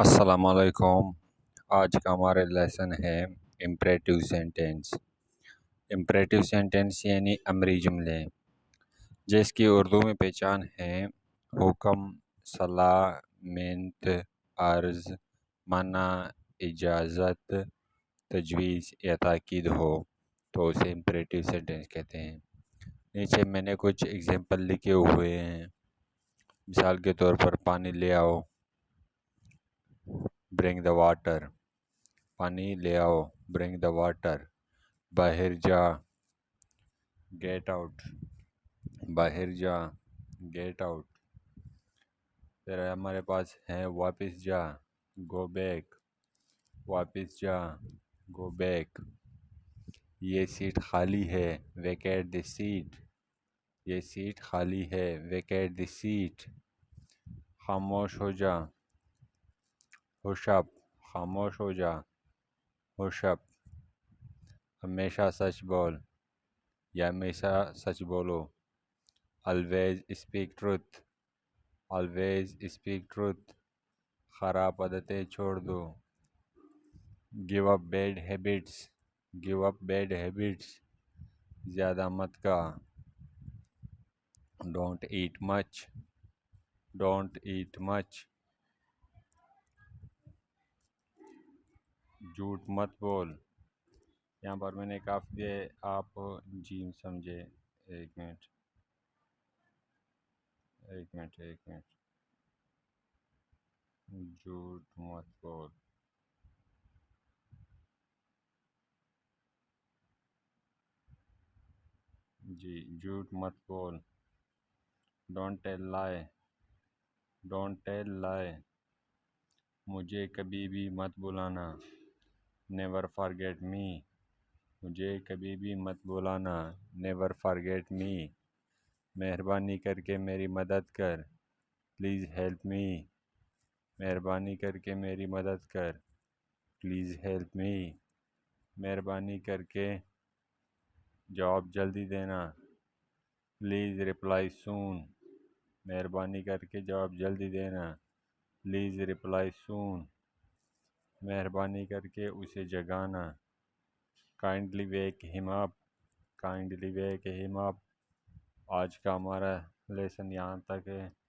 السلام علیکم۔ آج کا ہمارا لیسن ہے امپریٹیو سینٹینس۔ امپریٹیو سینٹینس یعنی امری جملے، جس کی اردو میں پہچان ہے حکم، صلاح، منت، عرض، منع، اجازت، تجویز یا تاکید ہو تو اسے امپریٹیو سینٹینس کہتے ہیں۔ نیچے میں نے کچھ اگزامپل لکھے ہوئے ہیں۔ مثال کے طور پر پانی لے آؤ، برنگ دا واٹر، پانی لے آؤ، برنگ دا واٹر۔ باہر جا، گیٹ آؤٹ، باہر جا، گیٹ آؤٹ۔ پھر ہمارے پاس ہے واپس جا، گو بیک، واپس جا، گو بیک۔ یہ سیٹ خالی ہے، ویکیٹ دی سیٹ، یہ سیٹ خالی ہے، ویکیٹ دی سیٹ۔ خاموش ہو جا، ہوش اپ، خاموش ہو جا، ہوش اپ۔ ہمیشہ سچ بول یا ہمیشہ سچ بولو۔ always speak truth، always speak truth۔ خراب عادتیں چھوڑ دو۔ give up bad habits، give up bad habits۔ زیادہ مت کھا۔ don't eat much، don't eat much۔ جھوٹ مت بول۔ یہاں پر میں نے کافی دیا ہے، آپ جیم سمجھے۔ ایک منٹ ایک منٹ ایک منٹ۔ جھوٹ مت بول، جی جھوٹ مت بول۔ ڈونٹ ٹیل لائے، ڈونٹ ٹیل لائے۔ مجھے کبھی بھی مت بلانا، نیور فارگیٹ می، مجھے کبھی بھی مت بلانا، نیور فارگیٹ می۔ مہربانی کر کے میری مدد کر، پلیز ہیلپ می، مہربانی کر کے میری مدد کر، پلیز ہیلپ می۔ مہربانی کر کے جواب جلدی دینا، پلیز رپلائی سون، مہربانی کر کے جواب جلدی دینا، پلیز رپلائی سون۔ مہربانی کر کے اسے جگانا، کائنڈلی ویک ہم اپ، کائنڈلی ویک ہم اپ۔ آج کا ہمارا لیسن یہاں تک ہے۔